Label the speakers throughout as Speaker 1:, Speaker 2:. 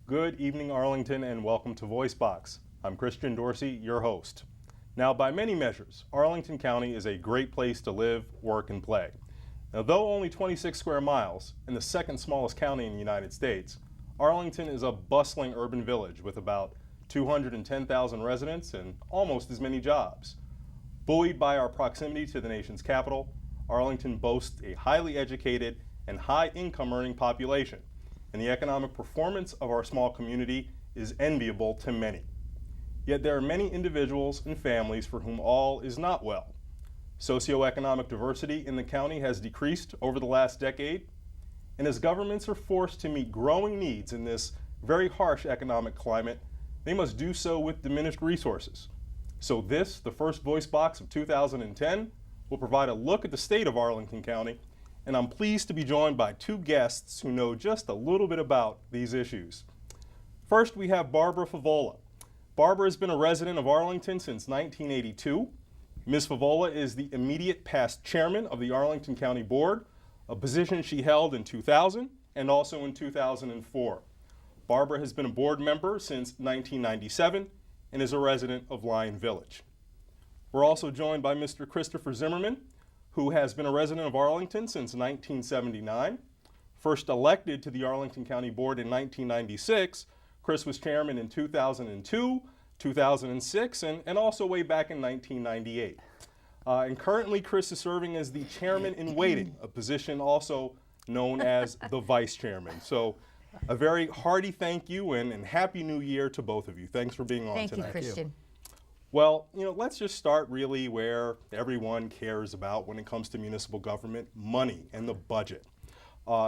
Speaker 1: Good evening, Arlington, and welcome to VoiceBox. I'm Christian Dorsey, your host. Now, by many measures, Arlington County is a great place to live, work, and play. Now, though only 26 square miles and the second smallest county in the United States, Arlington is a bustling urban village with about 210,000 residents and almost as many jobs. Buoyed by our proximity to the nation's capital, Arlington boasts a highly educated and high-income earning population, and the economic performance of our small community is enviable to many. Yet there are many individuals and families for whom all is not well. Socioeconomic diversity in the county has decreased over the last decade, and as governments are forced to meet growing needs in this very harsh economic climate, they must do so with diminished resources. So this, the first Voice Box of 2010, will provide a look at the state of Arlington County, and I'm pleased to be joined by two guests who know just a little bit about these issues. First, we have Barbara Favola. Barbara has been a resident of Arlington since 1982. Ms. Favola is the immediate past chairman of the Arlington County Board, a position she held in 2000 and also in 2004. Barbara has been a board member since 1997 and is a resident of Lyon Village. We're also joined by Mr. Christopher Zimmerman, who has been a resident of Arlington since 1979. First elected to the Arlington County Board in 1996, Chris was chairman in 2002, 2006, and also way back in 1998. And currently, Chris is serving as the chairman in waiting, a position also known as the vice chairman. So a very hearty thank you and happy new year to both of you. Thanks for being on tonight.
Speaker 2: Thank you, Christian.
Speaker 1: Well, let's just start really where everyone cares about when it comes to municipal government, money and the budget.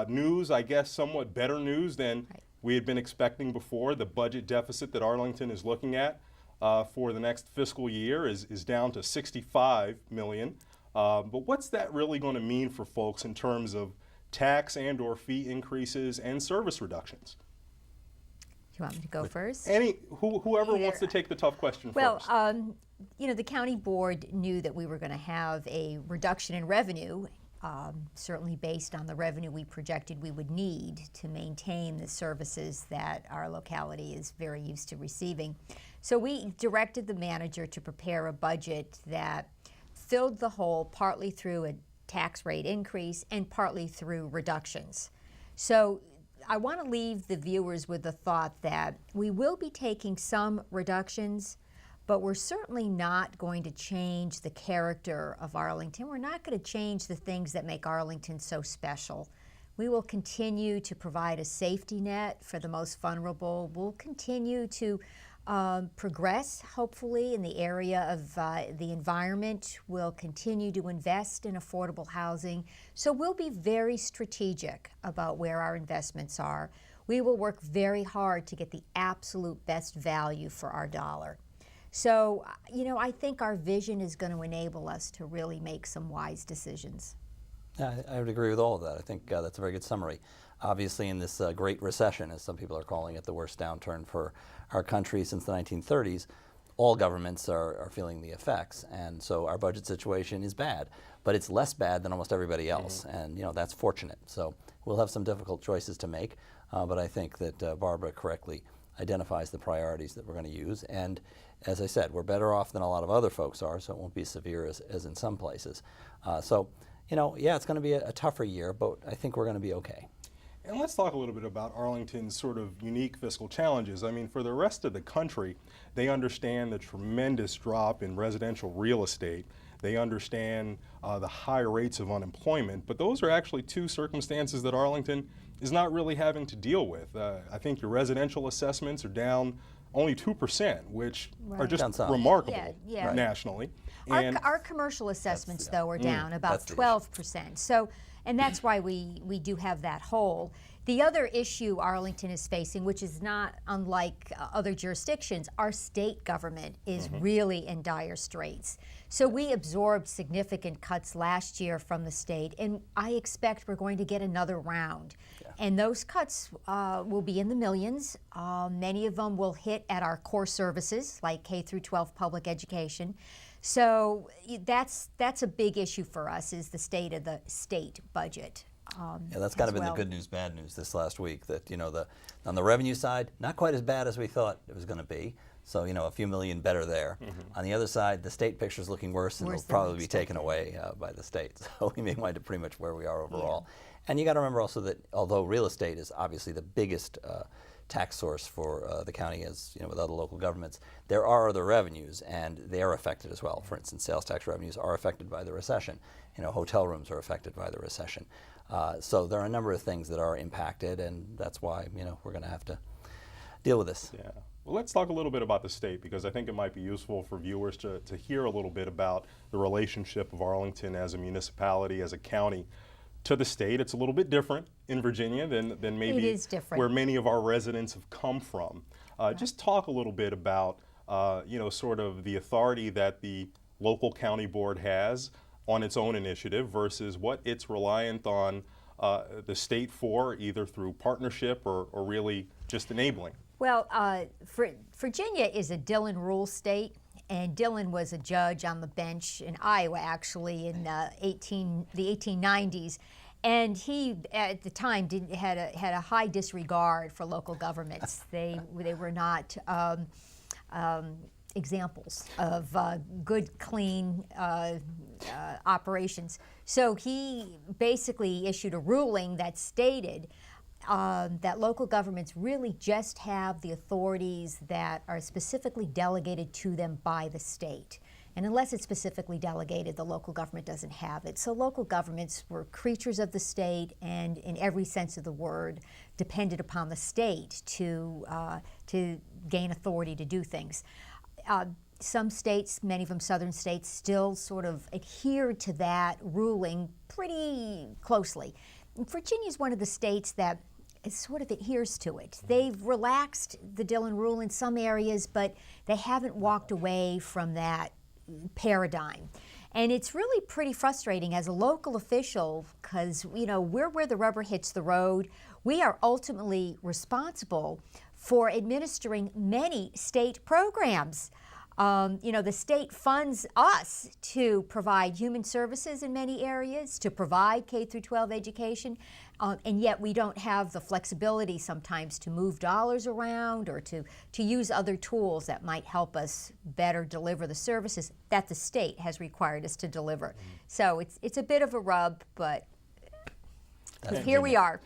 Speaker 1: News, I guess, somewhat better news than we had been expecting before. The budget deficit that Arlington is looking at for the next fiscal year is down to $65 million. But what's that really going to mean for folks in terms of tax and or fee increases and service reductions?
Speaker 2: You want me to go first?
Speaker 1: Whoever wants to take the tough question first.
Speaker 2: Well, the county board knew that we were going to have a reduction in revenue, certainly based on the revenue we projected we would need to maintain the services that our locality is very used to receiving. So we directed the manager to prepare a budget that filled the hole partly through a tax rate increase and partly through reductions. So I want to leave the viewers with the thought that we will be taking some reductions, but we're certainly not going to change the character of Arlington. We're not going to change the things that make Arlington so special. We will continue to provide a safety net for the most vulnerable. We'll continue to progress, hopefully, in the area of the environment. We'll continue to invest in affordable housing. So we'll be very strategic about where our investments are. We will work very hard to get the absolute best value for our dollar. So, I think our vision is going to enable us to really make some wise decisions.
Speaker 3: Yeah, I would agree with all of that. I think that's a very good summary. Obviously, in this Great Recession, as some people are calling it, the worst downturn for our country since the 1930s, all governments are feeling the effects. And so our budget situation is bad, but it's less bad than almost everybody else. And, that's fortunate. So we'll have some difficult choices to make, but I think that Barbara correctly identifies the priorities that we're going to use. And as I said, we're better off than a lot of other folks are, so it won't be as severe as in some places. Yeah, it's going to be a tougher year, but I think we're going to be okay.
Speaker 1: And let's talk a little bit about Arlington's sort of unique fiscal challenges. I mean, for the rest of the country, they understand the tremendous drop in residential real estate. They understand the high rates of unemployment, but those are actually two circumstances that Arlington is not really having to deal with. I think your residential assessments are down only 2%, which are just remarkable nationally.
Speaker 2: Our commercial assessments, though, are down about 12%. So, and that's why we do have that hole. The other issue Arlington is facing, which is not unlike other jurisdictions, our state government is really in dire straits. So we absorbed significant cuts last year from the state, and I expect we're going to get another round. And those cuts will be in the millions. Many of them will hit at our core services, like K through 12 public education. So that's a big issue for us, is the state of the state budget.
Speaker 3: Yeah, that's kind of been the good news, bad news this last week. That on the revenue side, not quite as bad as we thought it was going to be. So a few million better there. On the other side, the state picture is looking worse, and will probably be taken away by the state. So we may wind up pretty much where we are overall. Yeah. And you got to remember also that although real estate is obviously the biggest tax source for the county, as with other local governments, there are other revenues, and they are affected as well. For instance, sales tax revenues are affected by the recession. Hotel rooms are affected by the recession. So there are a number of things that are impacted, and that's why we're going to have to deal with this.
Speaker 1: Yeah. Well, let's talk a little bit about the state, because I think it might be useful for viewers to hear a little bit about the relationship of Arlington as a municipality, as a county, to the state. It's a little bit different in Virginia than maybe
Speaker 2: it is different.
Speaker 1: Where many of our residents have come from. Just talk a little bit about sort of the authority that the local county board has on its own initiative versus what it's reliant on the state for, either through partnership or really just enabling.
Speaker 2: Well, Virginia is a Dillon rule state, and Dillon was a judge on the bench in Iowa, actually, in the 1890s. And he, at the time, had a high disregard for local governments. They were not examples of good, clean operations. So he basically issued a ruling that stated that local governments really just have the authorities that are specifically delegated to them by the state. And unless it's specifically delegated, the local government doesn't have it. So local governments were creatures of the state, and in every sense of the word, depended upon the state to gain authority to do things. Some states, many of them southern states, still sort of adhere to that ruling pretty closely. Virginia is one of the states that sort of adheres to it. They've relaxed the Dillon rule in some areas, but they haven't walked away from that paradigm. And it's really pretty frustrating as a local official, because we're where the rubber hits the road. We are ultimately responsible for administering many state programs. The state funds us to provide human services in many areas, to provide K through 12 education, and yet we don't have the flexibility sometimes to move dollars around or to use other tools that might help us better deliver the services that the state has required us to deliver. So it's a bit of a rub, but here we are.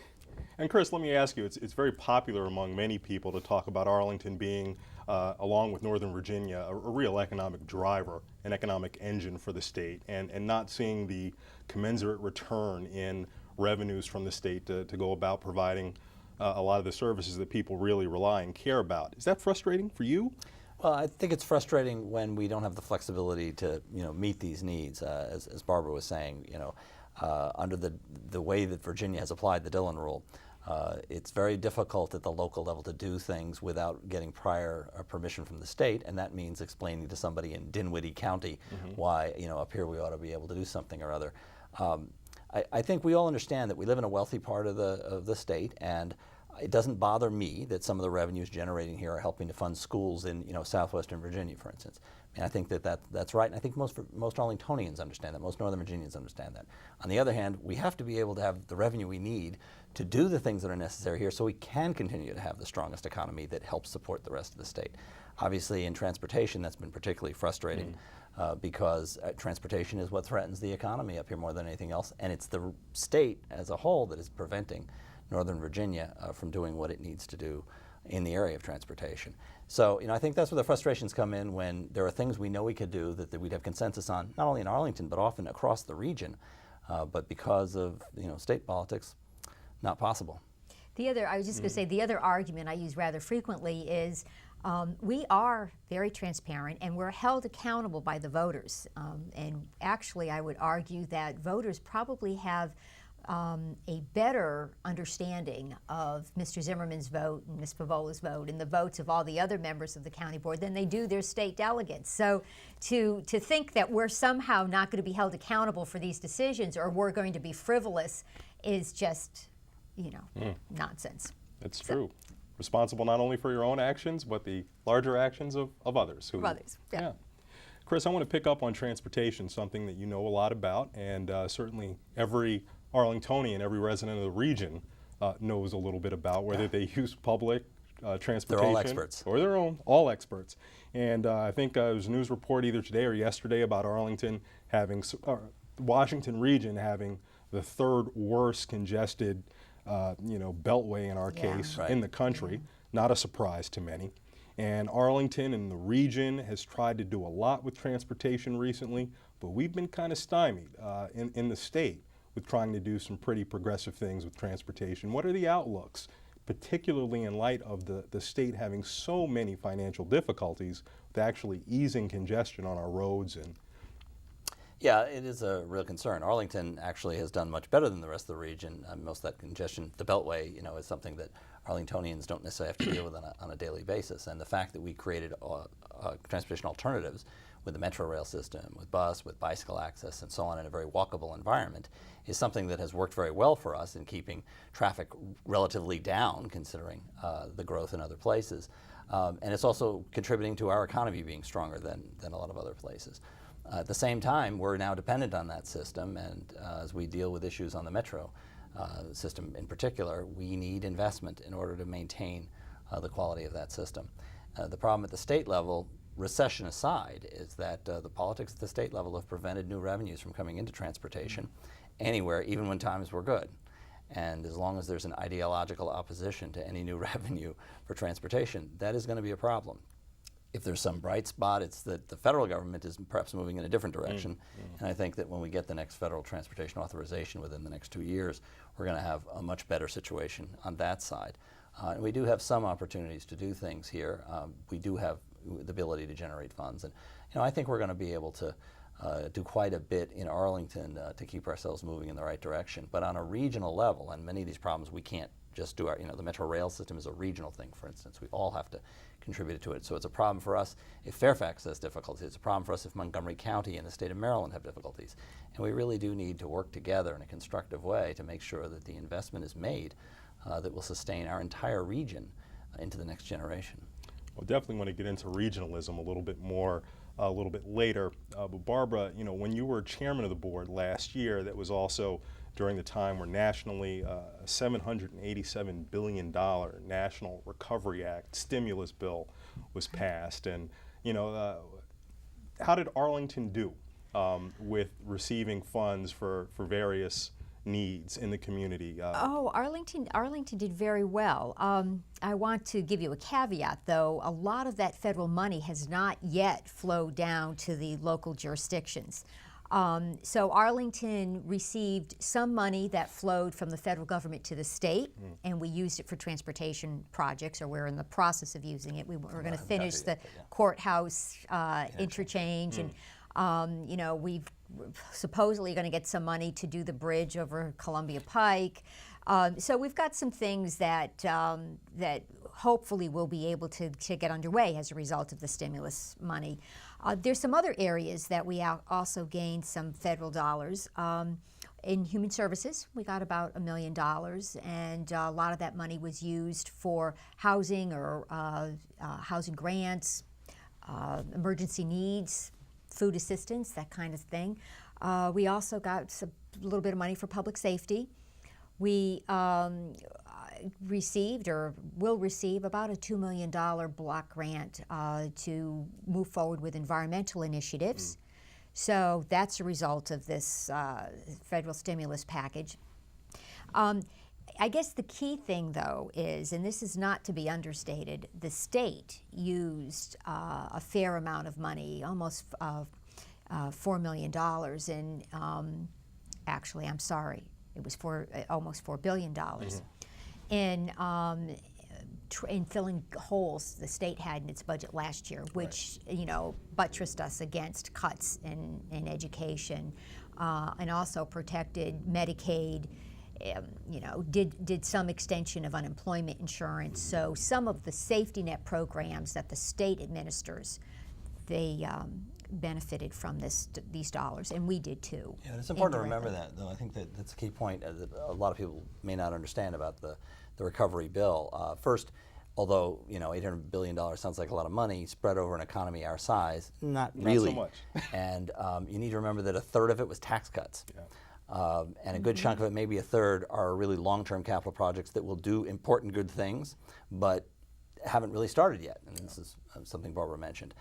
Speaker 1: And Chris, let me ask you, it's very popular among many people to talk about Arlington being, along with Northern Virginia, a real economic driver, an economic engine for the state, and not seeing the commensurate return in revenues from the state to go about providing a lot of the services that people really rely and care about. Is that frustrating for you?
Speaker 3: Well, I think it's frustrating when we don't have the flexibility to meet these needs, as Barbara was saying. Under the way that Virginia has applied the Dillon rule, it's very difficult at the local level to do things without getting prior permission from the state, and that means explaining to somebody in Dinwiddie County why up here we ought to be able to do something or other. I think we all understand that we live in a wealthy part of the state, and it doesn't bother me that some of the revenues generating here are helping to fund schools in southwestern Virginia, for instance. I think that's right, and I think most Arlingtonians understand that, most Northern Virginians understand that. On the other hand, we have to be able to have the revenue we need to do the things that are necessary here so we can continue to have the strongest economy that helps support the rest of the state. Obviously, in transportation, that's been particularly frustrating because transportation is what threatens the economy up here more than anything else, and it's the state as a whole that is preventing Northern Virginia from doing what it needs to do in the area of transportation. So, I think that's where the frustrations come in, when there are things we know we could do that we'd have consensus on, not only in Arlington, but often across the region. But because of, state politics, not possible.
Speaker 2: I was just going to say, the other argument I use rather frequently is we are very transparent and we're held accountable by the voters. And actually, I would argue that voters probably have a better understanding of Mr. Zimmerman's vote and Ms. Favola's vote and the votes of all the other members of the county board than they do their state delegates. So to think that we're somehow not going to be held accountable for these decisions, or we're going to be frivolous, is just, nonsense.
Speaker 1: It's true. Responsible not only for your own actions, but the larger actions of others.
Speaker 2: Of others, yeah.
Speaker 1: Chris, I want to pick up on transportation, something that you know a lot about, and certainly every Arlingtonian, every resident of the region knows a little bit about, whether they use public transportation.
Speaker 3: They're all experts.
Speaker 1: Or their own, all experts. And I think there was a news report either today or yesterday about Arlington having, Washington region having the third worst congested beltway in our case in the country. Not a surprise to many. And Arlington and the region has tried to do a lot with transportation recently, but we've been kind of stymied in the state with trying to do some pretty progressive things with transportation. What are the outlooks, particularly in light of the state having so many financial difficulties with actually easing congestion on our roads? And
Speaker 3: yeah, it is a real concern. Arlington actually has done much better than the rest of the region. Most of that congestion, the Beltway, is something that Arlingtonians don't necessarily have to deal with on a daily basis. And the fact that we created transportation alternatives with the metro rail system, with bus, with bicycle access, and so on in a very walkable environment is something that has worked very well for us in keeping traffic relatively down, considering the growth in other places. And it's also contributing to our economy being stronger than a lot of other places. At the same time, we're now dependent on that system, and as we deal with issues on the metro system in particular, we need investment in order to maintain the quality of that system. The problem at the state level, recession aside, is that the politics at the state level have prevented new revenues from coming into transportation anywhere, even when times were good. And as long as there's an ideological opposition to any new revenue for transportation, that is going to be a problem. If there's some bright spot, it's that the federal government is perhaps moving in a different direction. And I think that when we get the next federal transportation authorization within the next 2 years, we're going to have a much better situation on that side. And we do have some opportunities to do things here. We do have the ability to generate funds. And I think we're going to be able to do quite a bit in Arlington to keep ourselves moving in the right direction. But on a regional level, and many of these problems we can't just do the metro rail system is a regional thing, for instance. We all have to contribute to it. So it's a problem for us if Fairfax has difficulties. It's a problem for us if Montgomery County and the state of Maryland have difficulties. And we really do need to work together in a constructive way to make sure that the investment is made that will sustain our entire region into the next generation.
Speaker 1: We'll definitely want to get into regionalism a little bit more a little bit later. But Barbara, when you were chairman of the board last year, that was also during the time where nationally a $787 billion National Recovery Act stimulus bill was passed. And, how did Arlington do with receiving funds for various needs in the community?
Speaker 2: Arlington did very well. I want to give you a caveat, though. A lot of that federal money has not yet flowed down to the local jurisdictions. So Arlington received some money that flowed from the federal government to the state, and we used it for transportation projects, or we're in the process of using it. We're going to finish the courthouse interchange, and we've supposedly going to get some money to do the bridge over Columbia Pike. So we've got some things that that hopefully will be able to get underway as a result of the stimulus money. There's some other areas that we also gained some federal dollars. In human services, we got about $1 million, and a lot of that money was used for housing or housing grants, emergency needs, food assistance, that kind of thing. We also got a little bit of money for public safety. We received or will receive about a $2 million block grant to move forward with environmental initiatives. So that's a result of this federal stimulus package. I guess the key thing, though, is, and this is not to be understated, the state used a fair amount of money, almost $4 million, and actually, I'm sorry, it was almost $4 billion. In filling holes the state had in its budget last year, which buttressed us against cuts in education, and also protected Medicaid. Did some extension of unemployment insurance. So some of the safety net programs that the state administers, they benefited from these dollars, and we did too.
Speaker 3: Yeah, it's important to remember that, though. I think that's a key point that a lot of people may not understand about the recovery bill. First, although $800 billion sounds like a lot of money spread over an economy our size, not really.
Speaker 1: Not so much.
Speaker 3: And you need to remember that a third of it was tax cuts. And a good chunk of it, maybe a third, are really long-term capital projects that will do important good things, but haven't really started yet. And this is something Barbara mentioned.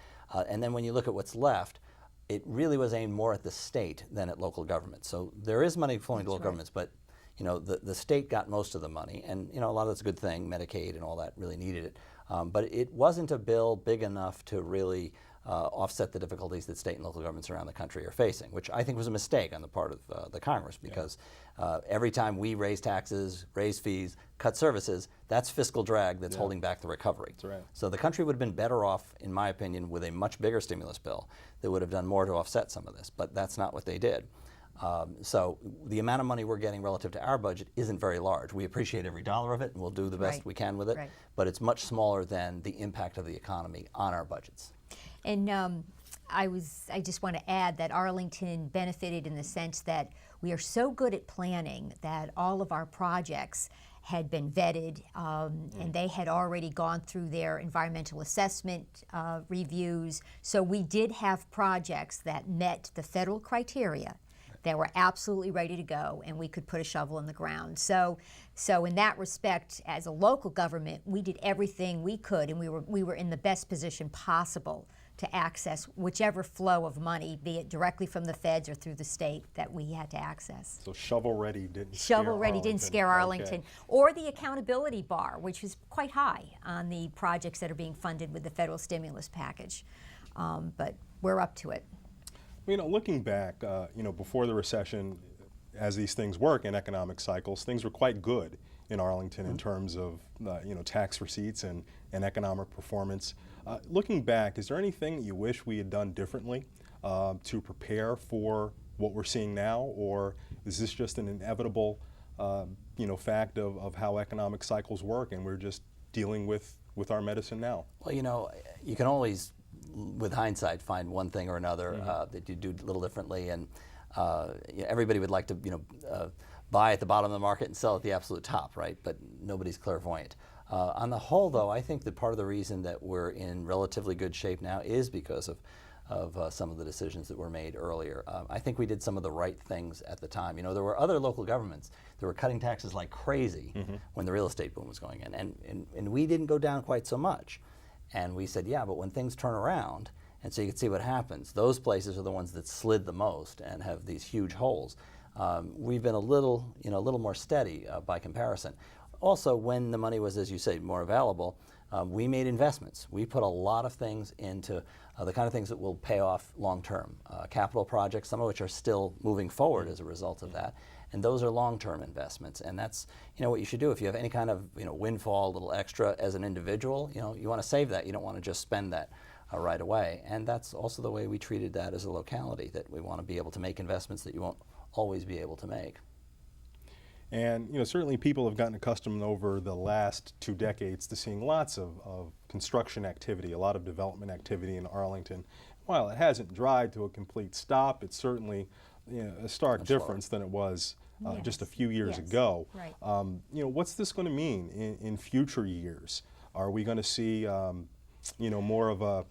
Speaker 3: And then when you look at what's left, it really was aimed more at the state than at local government. So there is money flowing to local governments, but the state got most of the money, and a lot of that's a good thing. Medicaid and all that really needed it, but it wasn't a bill big enough to really offset the difficulties that state and local governments around the country are facing, which I think was a mistake on the part of the Congress, because every time we raise taxes, raise fees, cut services, that's fiscal drag that's holding back the recovery.
Speaker 1: That's right.
Speaker 3: So the country would have been better off, in my opinion, with a much bigger stimulus bill that would have done more to offset some of this, but that's not what they did. So the amount of money we're getting relative to our budget isn't very large. We appreciate every dollar of it, and we'll do the best we can with it, but it's much smaller than the impact of the economy on our budgets.
Speaker 2: And I just want to add that Arlington benefited in the sense that we are so good at planning that all of our projects had been vetted, and they had already gone through their environmental assessment reviews. So we did have projects that met the federal criteria, that were absolutely ready to go, and we could put a shovel in the ground. So in that respect, as a local government, we did everything we could, and we were in the best position possible to access whichever flow of money, be it directly from the feds or through the state, that we had to access.
Speaker 1: So shovel-ready didn't
Speaker 2: scare Arlington. Or the accountability bar, which is quite high on the projects that are being funded with the federal stimulus package. But we're up to it.
Speaker 1: Looking back, before the recession, as these things work in economic cycles, things were quite good in Arlington in terms of tax receipts and economic performance. Looking back, is there anything that you wish we had done differently to prepare for what we're seeing now, or is this just an inevitable fact of how economic cycles work, and we're just dealing with our medicine now? Well,
Speaker 3: you can always, with hindsight, find one thing or another that you do a little differently, and everybody would like to buy at the bottom of the market and sell at the absolute top, right? But nobody's clairvoyant. On the whole, though, I think that part of the reason that we're in relatively good shape now is because of some of the decisions that were made earlier. I think we did some of the right things at the time. There were other local governments that were cutting taxes like crazy when the real estate boom was going in, and we didn't go down quite so much. And we said, yeah, but when things turn around, and so you can see what happens, those places are the ones that slid the most and have these huge holes. We've been a little more steady by comparison. Also, when the money was, as you say, more available, we made investments. We put a lot of things into the kind of things that will pay off long term. Capital projects, some of which are still moving forward as a result of that. And those are long-term investments, and that's what you should do. If you have any kind of windfall, a little extra as an individual, you want to save that. You don't want to just spend that right away. And that's also the way we treated that as a locality, that we want to be able to make investments that you won't always be able to make.
Speaker 1: And certainly people have gotten accustomed over the last 2 decades to seeing lots of construction activity, a lot of development activity in Arlington. While it hasn't dried to a complete stop, it's certainly a stark difference than it was just a few years ago.
Speaker 2: Right.
Speaker 1: What's this going to mean in future years? Are we going to see more of a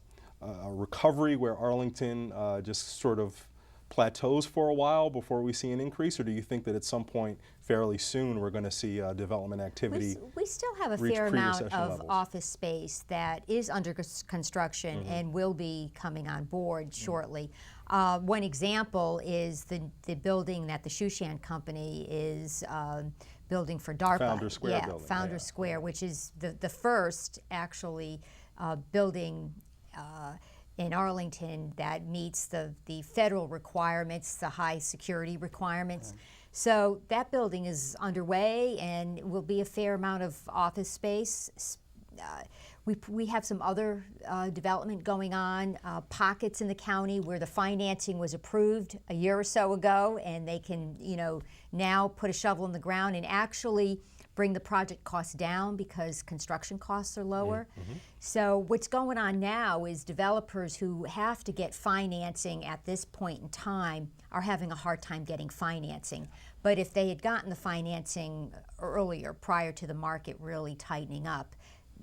Speaker 1: recovery where Arlington just sort of plateaus for a while before we see an increase, or do you think that at some point fairly soon we're going to see development activity?
Speaker 2: We still have a fair amount of office space that is under construction and will be coming on board shortly. One example is the building that the Shushan Company is building for DARPA.
Speaker 1: Founders Square building.
Speaker 2: Founders Square, which is the first actually building in Arlington that meets the federal requirements, the high security requirements. So that building is underway and will be a fair amount of office space. We have some other development going on, pockets in the county where the financing was approved a year or so ago, and they can now put a shovel in the ground and actually bring the project costs down because construction costs are lower. So what's going on now is developers who have to get financing at this point in time are having a hard time getting financing. But if they had gotten the financing earlier, prior to the market really tightening up,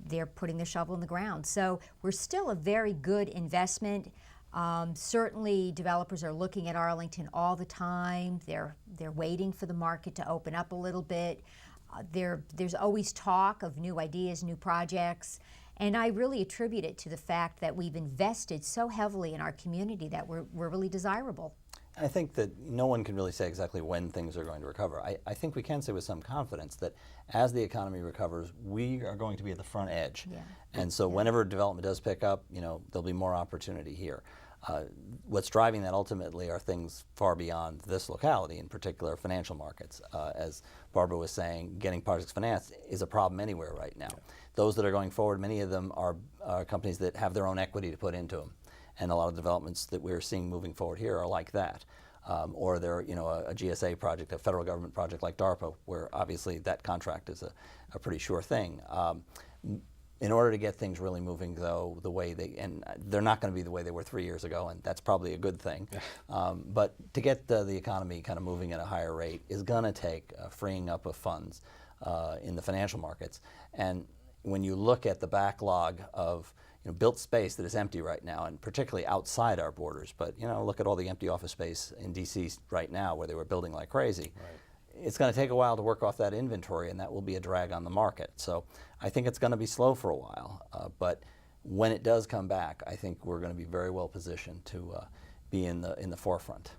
Speaker 2: they're putting the shovel in the ground. So we're still a very good investment. Certainly, developers are looking at Arlington all the time. They're waiting for the market to open up a little bit. There's always talk of new ideas, new projects, and I really attribute it to the fact that we've invested so heavily in our community that we're really desirable.
Speaker 3: I think that no one can really say exactly when things are going to recover. I think we can say with some confidence that as the economy recovers, we are going to be at the front edge.
Speaker 2: Yeah.
Speaker 3: And so whenever development does pick up, there'll be more opportunity here. What's driving that ultimately are things far beyond this locality, in particular financial markets. As Barbara was saying, getting projects financed is a problem anywhere right now. Those that are going forward, many of them are companies that have their own equity to put into them. And a lot of developments that we're seeing moving forward here are like that. Or they're a GSA project, a federal government project like DARPA, where obviously that contract is a pretty sure thing. In order to get things really moving, though, and they're not going to be the way they were 3 years ago, and that's probably a good thing. But to get the economy kind of moving at a higher rate is going to take freeing up of funds in the financial markets. And when you look at the backlog of built space that is empty right now, and particularly outside our borders, but look at all the empty office space in DC right now where they were building like crazy. Right. It's going to take a while to work off that inventory, and that will be a drag on the market. So I think it's going to be slow for a while, but when it does come back, I think we're going to be very well positioned to be in the forefront.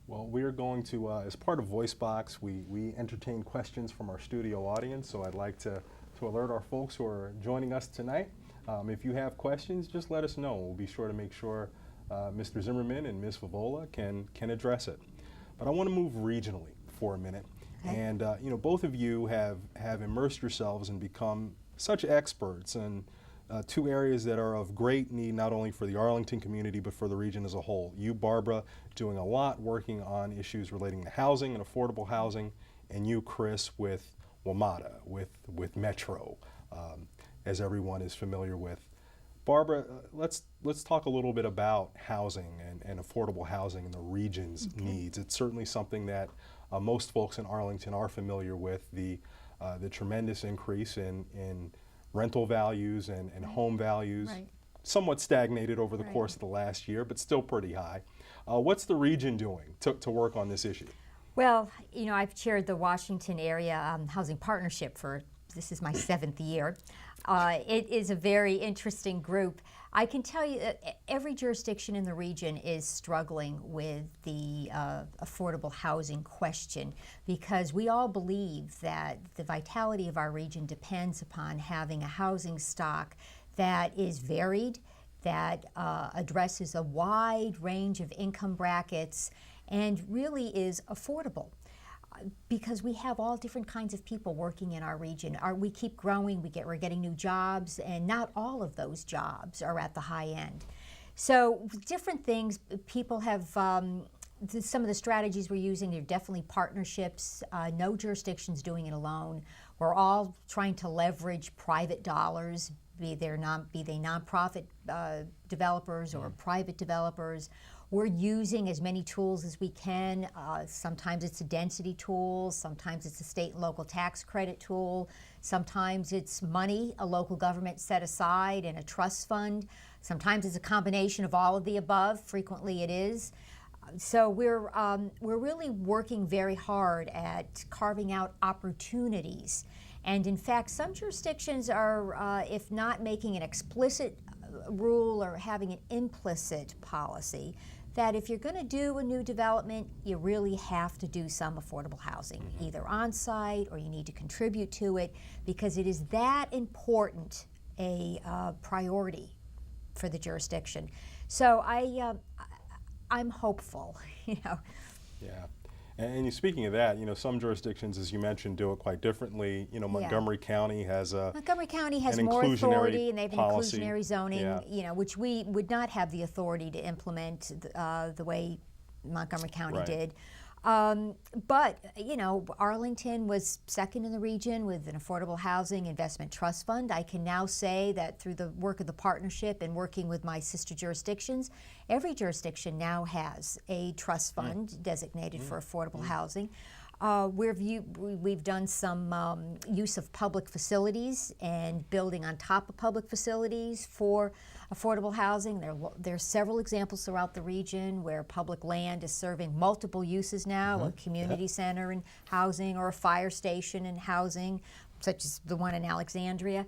Speaker 1: Well, we are going to, as part of VoiceBox, we entertain questions from our studio audience, so I'd like to alert our folks who are joining us tonight. If you have questions, just let us know. We'll be sure to make sure Mr. Zimmerman and Ms. Favola can address it. But I want to move regionally for a minute. Okay. And both of you have immersed yourselves and become such experts in two areas that are of great need, not only for the Arlington community, but for the region as a whole. You, Barbara, doing a lot working on issues relating to housing and affordable housing, and you, Chris, with WMATA, with Metro, as everyone is familiar with. Barbara, let's talk a little bit about housing and affordable housing and the region's needs. It's certainly something that most folks in Arlington are familiar with, the tremendous increase in rental values and home values, somewhat stagnated over the course of the last year, but still pretty high. What's the region doing to work on this issue?
Speaker 2: Well, I've chaired the Washington Area Housing Partnership this is my 7th year. It is a very interesting group. I can tell you that every jurisdiction in the region is struggling with the affordable housing question, because we all believe that the vitality of our region depends upon having a housing stock that is varied, that addresses a wide range of income brackets, and really is affordable. Because we have all different kinds of people working in our region. We keep growing, we're getting new jobs, and not all of those jobs are at the high end. So different things, people have, some of the strategies we're using are definitely partnerships. No jurisdiction's doing it alone. We're all trying to leverage private dollars, be they nonprofit developers or private developers. We're using as many tools as we can. Sometimes it's a density tool, sometimes it's a state and local tax credit tool, sometimes it's money a local government set aside in a trust fund, sometimes it's a combination of all of the above, frequently it is. So we're really working very hard at carving out opportunities. And in fact, some jurisdictions are, if not making an explicit rule or having an implicit policy, that if you're going to do a new development, you really have to do some affordable housing, either on-site or you need to contribute to it, because it is that important a priority for the jurisdiction. So I'm hopeful,
Speaker 1: Yeah. And speaking of that, some jurisdictions, as you mentioned, do it quite differently. Montgomery County has more authority,
Speaker 2: and they have
Speaker 1: policy.
Speaker 2: An inclusionary zoning, which we would not have the authority to implement the way Montgomery County did. But Arlington was second in the region with an affordable housing investment trust fund. I can now say that through the work of the partnership and working with my sister jurisdictions, every jurisdiction now has a trust fund designated for affordable housing. We've done some use of public facilities and building on top of public facilities for affordable housing. There are several examples throughout the region where public land is serving multiple uses now, a community center and housing, or a fire station and housing, such as the one in Alexandria.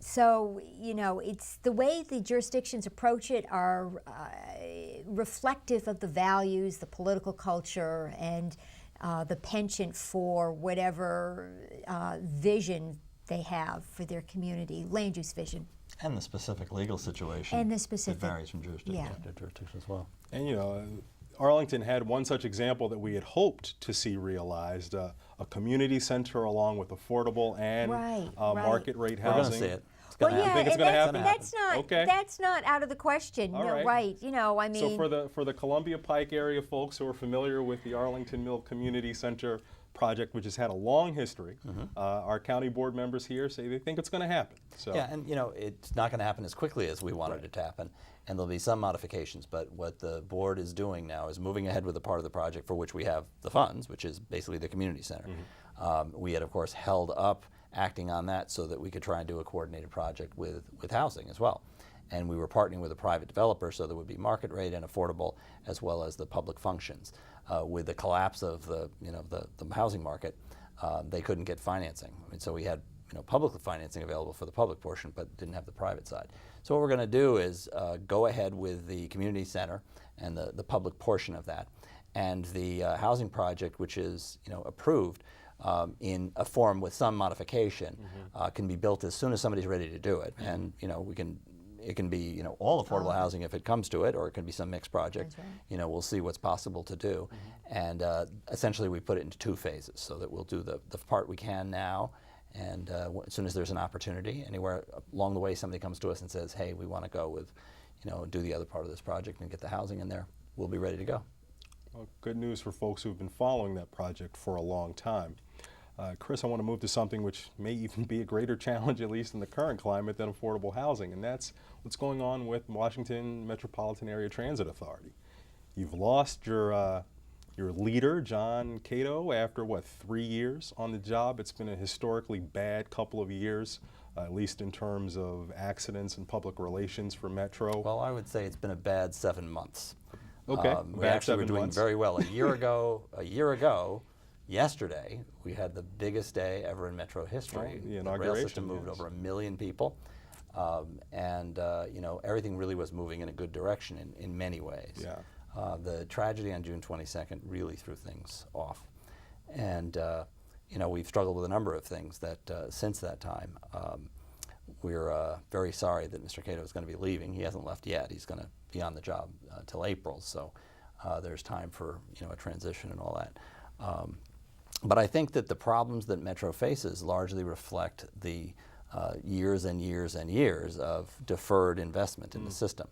Speaker 2: So, you know, it's the way the jurisdictions approach it are reflective of the values, the political culture, and the penchant for whatever vision they have for their community, land use vision.
Speaker 3: And the specific legal situation.
Speaker 2: And the specific.
Speaker 3: It varies from jurisdiction
Speaker 2: Yeah.
Speaker 3: to jurisdiction as well.
Speaker 1: And you know, Arlington had one such example that we had hoped to see realized, a community center along with affordable and
Speaker 2: Right.
Speaker 1: market rate
Speaker 3: We're going
Speaker 1: housing.
Speaker 3: to see it. It's
Speaker 2: Well,
Speaker 3: going to
Speaker 2: yeah,
Speaker 3: happen.
Speaker 1: think it's
Speaker 2: and
Speaker 1: gonna
Speaker 2: that's,
Speaker 1: happen?
Speaker 2: that's not
Speaker 1: Okay.
Speaker 2: that's not out of the question.
Speaker 1: All
Speaker 2: No,
Speaker 1: right.
Speaker 2: right? You know, I mean,
Speaker 1: So for the Columbia Pike area folks who are familiar with the Arlington Mill Community Center project, which has had a long history, our county board members here say they think it's going to happen. So
Speaker 3: Yeah, and you know, it's not going to happen as quickly as we wanted it to happen, and there'll be some modifications, but what the board is doing now is moving ahead with the part of the project for which we have the funds, which is basically the community center. We had, of course, held up acting on that so that we could try and do a coordinated project with housing as well. And we were partnering with a private developer so there would be market rate and affordable as well as the public functions. With the collapse of the housing market, they couldn't get financing. I mean, so we had public financing available for the public portion, but didn't have the private side. So what we're going to do is go ahead with the community center and the public portion of that, and the housing project, which is approved in a form with some modification, can be built as soon as somebody's ready to do it, and it can be all affordable housing if it comes to it, or it can be some mixed project.
Speaker 2: That's right.
Speaker 3: We'll see what's possible to do, and essentially we put it into two phases, so that we'll do the part we can now, and as soon as there's an opportunity anywhere along the way, somebody comes to us and says, hey, we want to go with do the other part of this project and get the housing in there, we'll be ready to go.
Speaker 1: Well, good news for folks who've been following that project for a long time. Chris, I want to move to something which may even be a greater challenge, at least in the current climate, than affordable housing, and that's what's going on with Washington Metropolitan Area Transit Authority. You've lost your leader, John Cato, after, 3 years on the job. It's been a historically bad couple of years, at least in terms of accidents and public relations for Metro.
Speaker 3: Well, I would say it's been a bad 7 months.
Speaker 1: Okay,
Speaker 3: We
Speaker 1: bad
Speaker 3: actually were
Speaker 1: 7
Speaker 3: doing
Speaker 1: months.
Speaker 3: very well. A year ago, yesterday, we had the biggest day ever in Metro history.
Speaker 1: Oh, the
Speaker 3: The rail
Speaker 1: inauguration,
Speaker 3: system moved
Speaker 1: yes.
Speaker 3: over 1 million people, and everything really was moving in a good direction in many ways.
Speaker 1: Yeah.
Speaker 3: The tragedy on June 22nd really threw things off, and we've struggled with a number of things that since that time. We're very sorry that Mr. Cato is going to be leaving. He hasn't left yet. He's going to be on the job till April, so there's time for a transition and all that. But I think that the problems that Metro faces largely reflect the years and years and years of deferred investment in the system.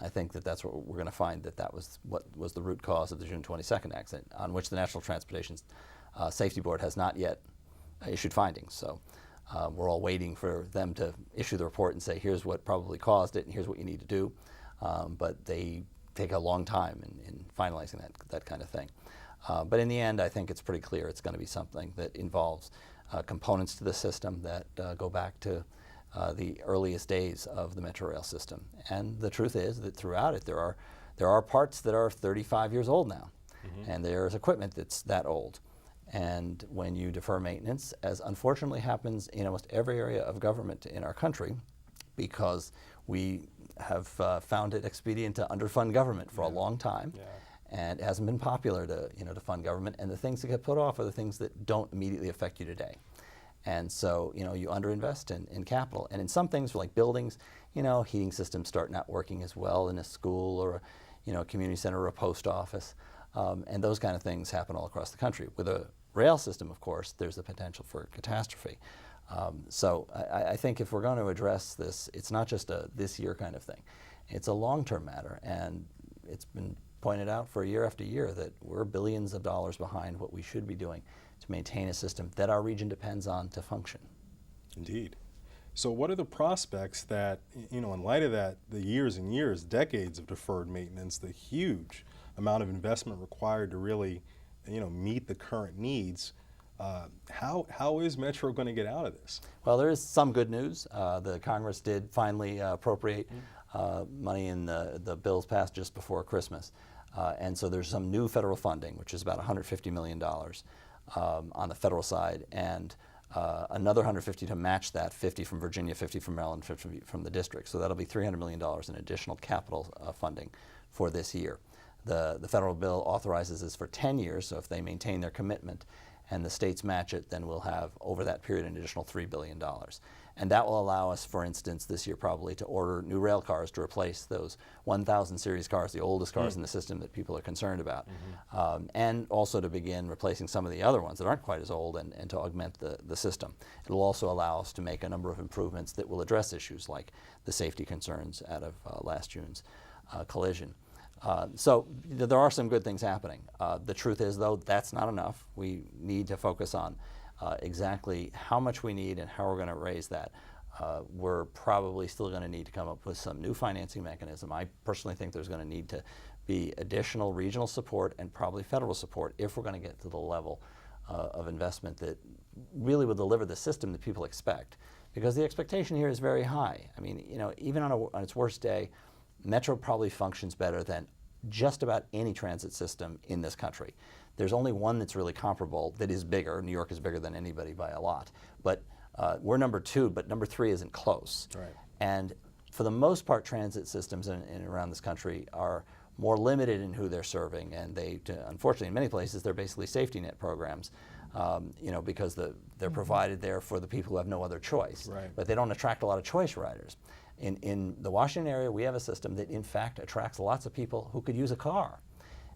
Speaker 3: I think that that's what we're going to find, that was what was the root cause of the June 22nd accident, on which the National Transportation Safety Board has not yet issued findings. So we're all waiting for them to issue the report and say, here's what probably caused it and here's what you need to do. But they take a long time in finalizing that kind of thing. But in the end, I think it's pretty clear it's going to be something that involves components to the system that go back to the earliest days of the Metro Rail system. And the truth is that throughout it, there are parts that are 35 years old now, and there's equipment that's that old. And when you defer maintenance, as unfortunately happens in almost every area of government in our country, because we have found it expedient to underfund government for a long time.
Speaker 1: Yeah.
Speaker 3: And it hasn't been popular to fund government, and the things that get put off are the things that don't immediately affect you today. And so you underinvest in capital, and in some things like buildings, heating systems start not working as well in a school or a community center or a post office, and those kind of things happen all across the country. With a rail system, of course, there's the potential for catastrophe. So I think if we're going to address this, it's not just a this year kind of thing. It's a long-term matter, and it's been pointed out for year after year that we're billions of dollars behind what we should be doing to maintain a system that our region depends on to function.
Speaker 1: Indeed. So what are the prospects that, in light of that, the years and years, decades of deferred maintenance, the huge amount of investment required to really meet the current needs. How is Metro going to get out of this?
Speaker 3: Well, there is some good news. The Congress did finally appropriate money in the bills passed just before Christmas. And so there's some new federal funding, which is about $150 million on the federal side, and another $150 to match that, 50 from Virginia, 50 from Maryland, 50 from the district. So that'll be $300 million in additional capital funding for this year. The federal bill authorizes this for 10 years, so if they maintain their commitment and the states match it, then we'll have, over that period, an additional $3 billion. And that will allow us, for instance, this year probably to order new rail cars to replace those 1,000 series cars, the oldest cars in the system that people are concerned about. And also to begin replacing some of the other ones that aren't quite as old, and to augment the system. It'll also allow us to make a number of improvements that will address issues like the safety concerns out of last June's collision. So there are some good things happening. The truth is, though, that's not enough. We need to focus on exactly how much we need and how we're going to raise that. We're probably still going to need to come up with some new financing mechanism. I personally think there's going to need to be additional regional support and probably federal support if we're going to get to the level of investment that really will deliver the system that people expect. Because the expectation here is very high. I mean, even on its worst day, Metro probably functions better than just about any transit system in this country. There's only one that's really comparable that is bigger. New York is bigger than anybody by a lot. But we're number 2, but number 3 isn't close.
Speaker 1: Right.
Speaker 3: And for the most part, transit systems in and around this country are more limited in who they're serving. And unfortunately, in many places, they're basically safety net programs, because they're provided there for the people who have no other choice.
Speaker 1: Right.
Speaker 3: But they don't attract a lot of choice riders. In the Washington area, we have a system that, in fact, attracts lots of people who could use a car,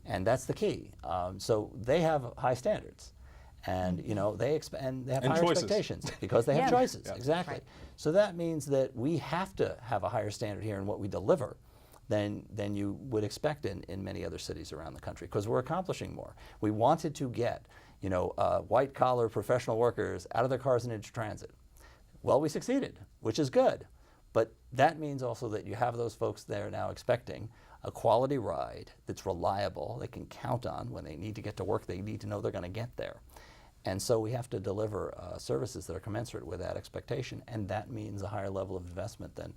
Speaker 3: and that's the key. So they have high standards, and they have higher
Speaker 1: choices.
Speaker 3: Expectations because they have choices.
Speaker 1: Yeah.
Speaker 3: Exactly.
Speaker 2: Right.
Speaker 3: So that means that we have to have a higher standard here in what we deliver than you would expect in many other cities around the country, because we're accomplishing more. We wanted to get white-collar professional workers out of their cars and into transit. Well, we succeeded, which is good. But that means also that you have those folks there now expecting a quality ride that's reliable, they can count on when they need to get to work, they need to know they're going to get there. And so we have to deliver services that are commensurate with that expectation, and that means a higher level of investment than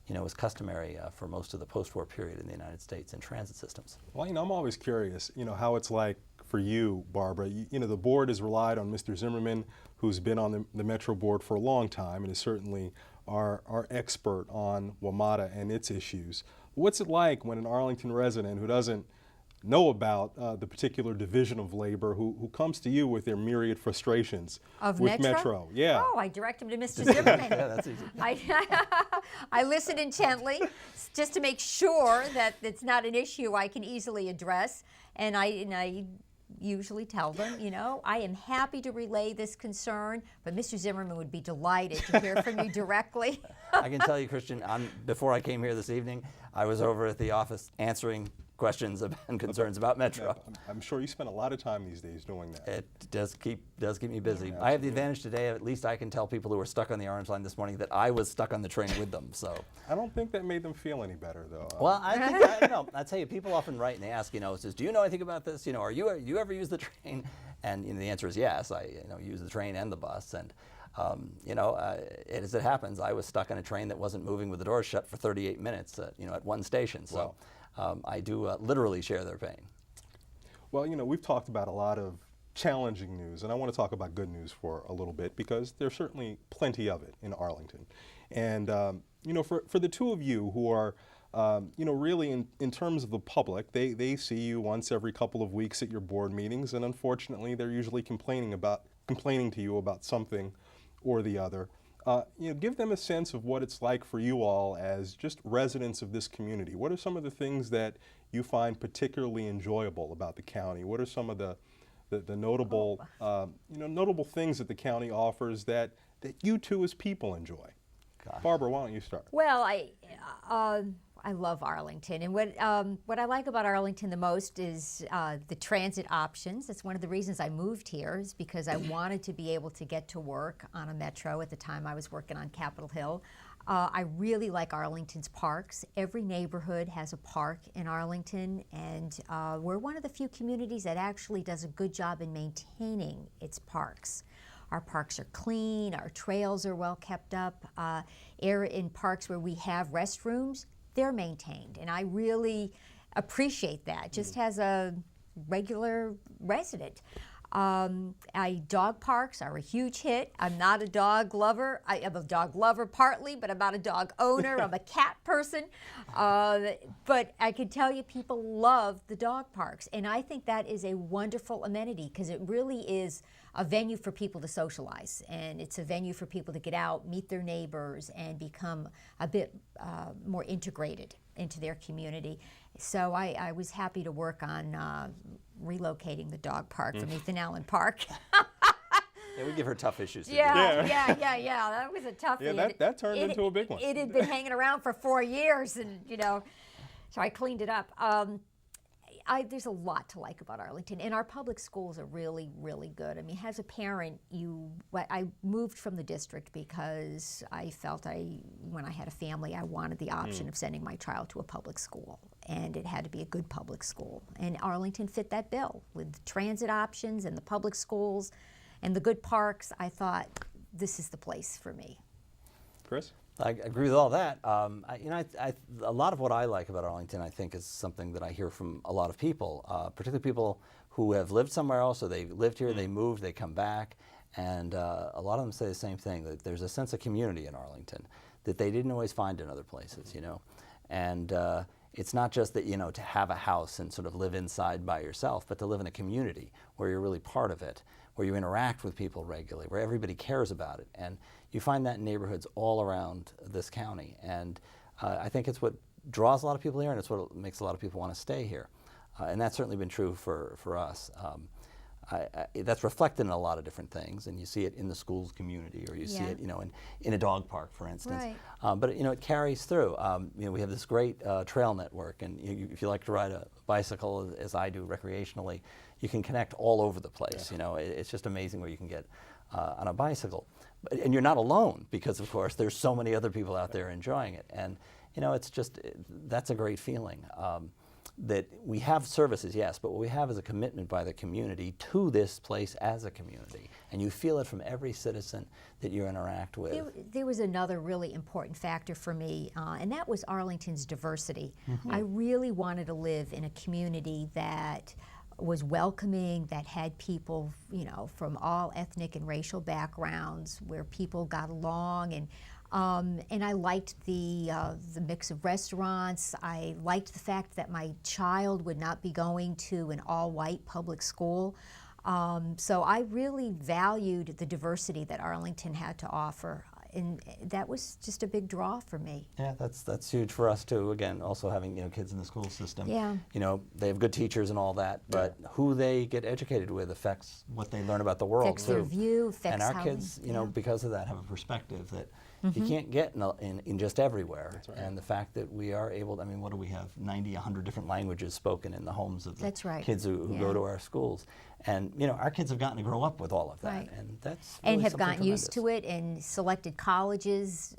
Speaker 3: is customary for most of the post-war period in the United States in transit systems.
Speaker 1: Well, I'm always curious, how it's like for you, Barbara. The board has relied on Mr. Zimmerman, who's been on the Metro board for a long time and is certainly our expert on WMATA and its issues. What's it like when an Arlington resident who doesn't know about the particular division of labor who comes to you with their myriad frustrations with Metro? Yeah.
Speaker 2: Oh, I direct them to Mr. Zimmerman.
Speaker 3: Yeah, that's easy.
Speaker 2: I listen intently just to make sure that it's not an issue I can easily address, and I usually tell them, I am happy to relay this concern, but Mr. Zimmerman would be delighted to hear from you directly.
Speaker 3: I can tell you, Christian, before I came here this evening, I was over at the office answering questions and concerns about Metro.
Speaker 1: I'm sure you spend a lot of time these days doing that.
Speaker 3: It does keep me busy.
Speaker 1: Yeah,
Speaker 3: I have the advantage today, at least I can tell people who were stuck on the Orange Line this morning that I was stuck on the train with them. So
Speaker 1: I don't think that made them feel any better, though.
Speaker 3: Well, I think I tell you, people often write and they ask, says, do you know anything about this? Are you ever use the train? And the answer is yes. I use the train and the bus. And as it happens, I was stuck on a train that wasn't moving with the doors shut for 38 minutes. At one station. So.
Speaker 1: Wow.
Speaker 3: I do literally share their pain.
Speaker 1: Well, we've talked about a lot of challenging news, and I want to talk about good news for a little bit, because there's certainly plenty of it in Arlington. And, for the two of you who are, really in terms of the public, they see you once every couple of weeks at your board meetings, and unfortunately they're usually complaining to you about something or the other. Give them a sense of what it's like for you all as just residents of this community. What are some of the things that you find particularly enjoyable about the county? What are some of the notable, notable things that the county offers that you two as people enjoy? Gosh. Barbara, why don't you start?
Speaker 2: Well, I love Arlington, and what I like about Arlington the most is the transit options. That's one of the reasons I moved here, is because I wanted to be able to get to work on a Metro. At the time I was working on Capitol Hill. I really like Arlington's parks. Every neighborhood has a park in Arlington, and we're one of the few communities that actually does a good job in maintaining its parks. Our parks are clean, our trails are well kept up. In parks where we have restrooms, they're maintained, and I really appreciate that, just as a regular resident. Dog parks are a huge hit. I'm not a dog lover. I am a dog lover partly, but I'm not a dog owner. I'm a cat person. But I can tell you people love the dog parks. And I think that is a wonderful amenity because it really is a venue for people to socialize. And it's a venue for people to get out, meet their neighbors, and become a bit more integrated into their community. So I was happy to work on relocating the dog park from Ethan Allen Park.
Speaker 3: Yeah, we give her tough issues.
Speaker 2: Yeah. That was a toughie.
Speaker 1: Yeah, that turned into a big one.
Speaker 2: It had been hanging around for 4 years, and so I cleaned it up. There's a lot to like about Arlington, and our public schools are really, really good. I mean, as a parent, I moved from the district because I felt when I had a family, I wanted the option of sending my child to a public school, and it had to be a good public school. And Arlington fit that bill with transit options and the public schools and the good parks. I thought this is the place for me.
Speaker 1: Chris?
Speaker 3: I agree with all that. A lot of what I like about Arlington, I think, is something that I hear from a lot of people, particularly people who have lived somewhere else, or they lived here, they moved, they come back, and a lot of them say the same thing, that there's a sense of community in Arlington that they didn't always find in other places, And it's not just that, to have a house and sort of live inside by yourself, but to live in a community where you're really part of it, where you interact with people regularly, where everybody cares about it. And you find that in neighborhoods all around this county. And I think it's what draws a lot of people here, and it's what makes a lot of people want to stay here. And that's certainly been true for us. That's reflected in a lot of different things, and you see it in the schools community, or you see it, in a dog park, for instance.
Speaker 2: Right.
Speaker 3: But it carries through. We have this great trail network, and if you like to ride a bicycle, as I do recreationally, you can connect all over the place. It's just amazing where you can get on a bicycle, and you're not alone because, of course, there's so many other people out there enjoying it, and it's just that's a great feeling. That we have services, yes, but what we have is a commitment by the community to this place as a community. And you feel it from every citizen that you interact with.
Speaker 2: There was another really important factor for me, and that was Arlington's diversity. I really wanted to live in a community that was welcoming, that had people, from all ethnic and racial backgrounds, where people got along, and I liked the mix of restaurants. I liked the fact that my child would not be going to an all-white public school. So I really valued the diversity that Arlington had to offer, and that was just a big draw for me.
Speaker 3: Yeah, that's huge for us too. Again, also having kids in the school system.
Speaker 2: Yeah.
Speaker 3: They have good teachers and all that, but who they get educated with affects what they learn about the world
Speaker 2: affects
Speaker 3: too.
Speaker 2: Their view, affects
Speaker 3: and our
Speaker 2: how
Speaker 3: kids, because of that, have a perspective that you can't get in just everywhere.
Speaker 1: That's right.
Speaker 3: And the fact that we are able to, what do we have, 90, 100 different languages spoken in the homes of the
Speaker 2: That's right.
Speaker 3: kids who go to our schools. And our kids have gotten to grow up with all of that.
Speaker 2: Right.
Speaker 3: And that's really
Speaker 2: and have
Speaker 3: something
Speaker 2: gotten used
Speaker 3: tremendous.
Speaker 2: to it and selected colleges,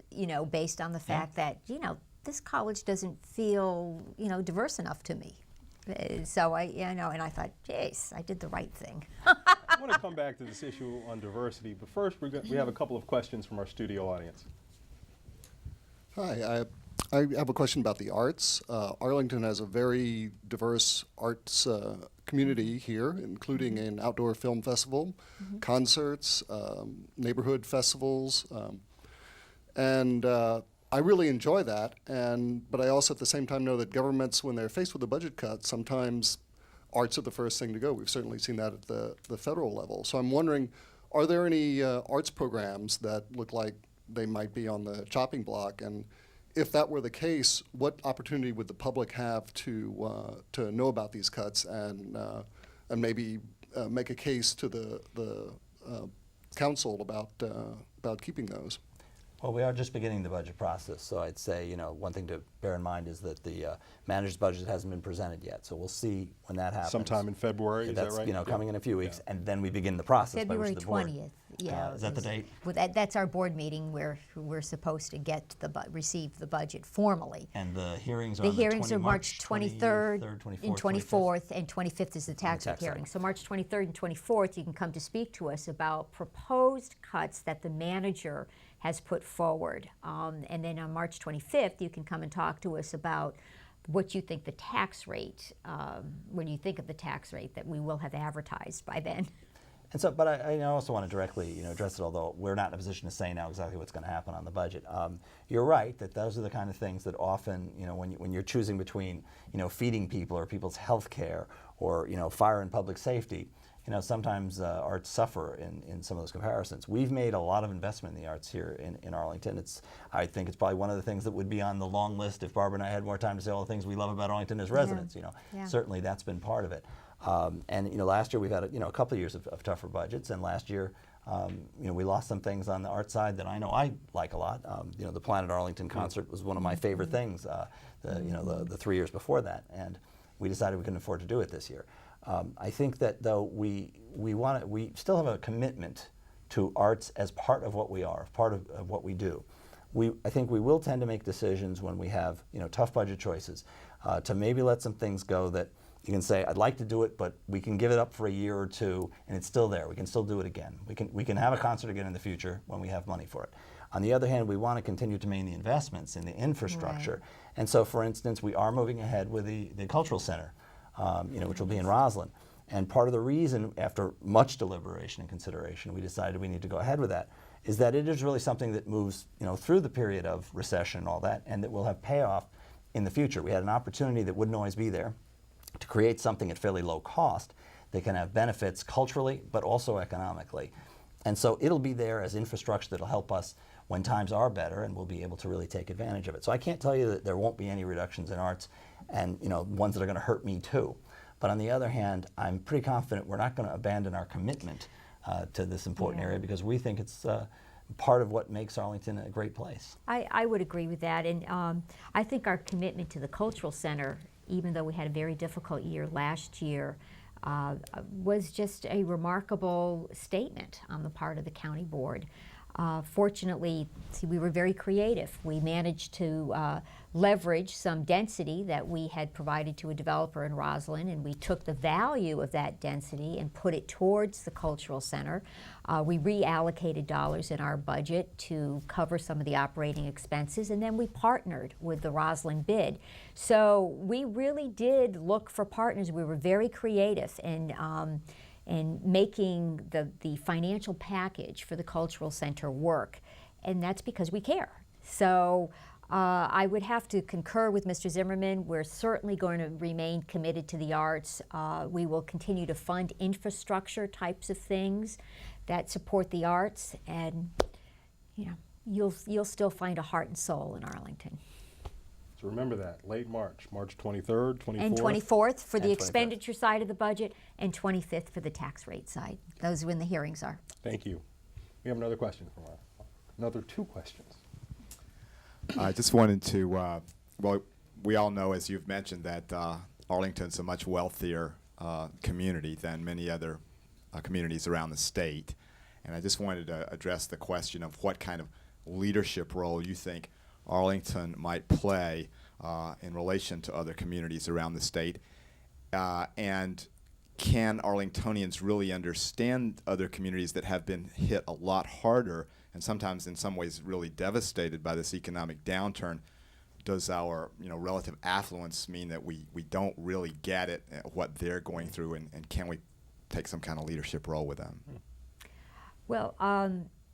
Speaker 2: based on the fact that, this college doesn't feel, diverse enough to me. So and I thought, geez, I did the right thing.
Speaker 1: I want to come back to this issue on diversity, but first we have a couple of questions from our studio audience.
Speaker 4: Hi, I have a question about the arts. Arlington has a very diverse arts community here, including an outdoor film festival, concerts, neighborhood festivals, and I really enjoy that. But I also at the same time know that governments, when they're faced with a budget cut, sometimes arts are the first thing to go. We've certainly seen that at the federal level. So I'm wondering, are there any arts programs that look like they might be on the chopping block? And if that were the case, what opportunity would the public have to know about these cuts and maybe make a case to the council about keeping those?
Speaker 3: Well, we are just beginning the budget process, so I'd say, one thing to bear in mind is that the manager's budget hasn't been presented yet, so we'll see when that happens.
Speaker 1: Sometime in February, is that right?
Speaker 3: That's, coming in a few weeks, and then we begin the process.
Speaker 2: February
Speaker 3: by which the board,
Speaker 2: 20th. Yeah,
Speaker 3: Is that the date?
Speaker 2: Well, that's our board meeting where we're supposed to get receive the budget formally.
Speaker 3: And the hearings are
Speaker 2: The
Speaker 3: on
Speaker 2: hearings are
Speaker 3: March
Speaker 2: 23rd
Speaker 3: 24th,
Speaker 2: and 24th, and 25th is the tax rate hearing. So March 23rd and 24th, you can come to speak to us about proposed cuts that the manager has put forward. And then on March 25th, you can come and talk to us about what you think the tax rate, what do you think of the tax rate that we will have advertised by then?
Speaker 3: And so, but I also want to directly, address it. Although we're not in a position to say now exactly what's going to happen on the budget. You're right that those are the kind of things that often, when you're choosing between, feeding people or people's health care or, fire and public safety, sometimes arts suffer in some of those comparisons. We've made a lot of investment in the arts here in Arlington. I think it's probably one of the things that would be on the long list if Barbara and I had more time to say all the things we love about Arlington as residents.
Speaker 2: Yeah.
Speaker 3: Certainly that's been part of it. And last year we've had a couple of years of tougher budgets, and last year we lost some things on the art side that I know I like a lot. The Planet Arlington concert was one of my favorite things. The 3 years before that, and we decided we couldn't afford to do it this year. I think that though we still have a commitment to arts as part of what we are, part of what we do. I think we will tend to make decisions when we have tough budget choices to maybe let some things go that you can say, I'd like to do it, but we can give it up for a year or two, and it's still there. We can still do it again. We can have a concert again in the future when we have money for it. On the other hand, we want to continue to make the investments in the infrastructure. Right. And so, for instance, we are moving ahead with the cultural center, which will be in Roslyn. And part of the reason, after much deliberation and consideration, we decided we need to go ahead with that, is that it is really something that moves, through the period of recession and all that, and that will have payoff in the future. We had an opportunity that wouldn't always be there to create something at fairly low cost that can have benefits culturally, but also economically. And so it'll be there as infrastructure that'll help us when times are better, and we'll be able to really take advantage of it. So I can't tell you that there won't be any reductions in arts, and ones that are going to hurt me too. But on the other hand, I'm pretty confident we're not going to abandon our commitment to this important area, because we think it's part of what makes Arlington a great place.
Speaker 2: I would agree with that, and I think our commitment to the cultural center, even though we had a very difficult year last year, was just a remarkable statement on the part of the county board. Fortunately, we were very creative. We managed to leverage some density that we had provided to a developer in Roslyn, and we took the value of that density and put it towards the cultural center. We reallocated dollars in our budget to cover some of the operating expenses, and then we partnered with the Roslyn bid. So we really did look for partners. We were very creative and making the financial package for the cultural center work, and that's because we care. So I would have to concur with Mr. Zimmerman. We're certainly going to remain committed to the arts. We will continue to fund infrastructure types of things that support the arts, and you'll still find a heart and soul in Arlington.
Speaker 1: So remember that, late March, March 23rd, 24th.
Speaker 2: And 24th for the expenditure side of the budget, and 25th for the tax rate side. Those are when the hearings are.
Speaker 1: Thank you. We have another question from another two questions.
Speaker 5: I just wanted to, well, we all know, as you've mentioned, that Arlington's a much wealthier community than many other communities around the state. And I just wanted to address the question of what kind of leadership role you think Arlington might play in relation to other communities around the state, and can Arlingtonians really understand other communities that have been hit a lot harder and sometimes in some ways really devastated by this economic downturn? Does our relative affluence mean that we don't really get it, what they're going through, and can we take some kind of leadership role with them?
Speaker 2: Well,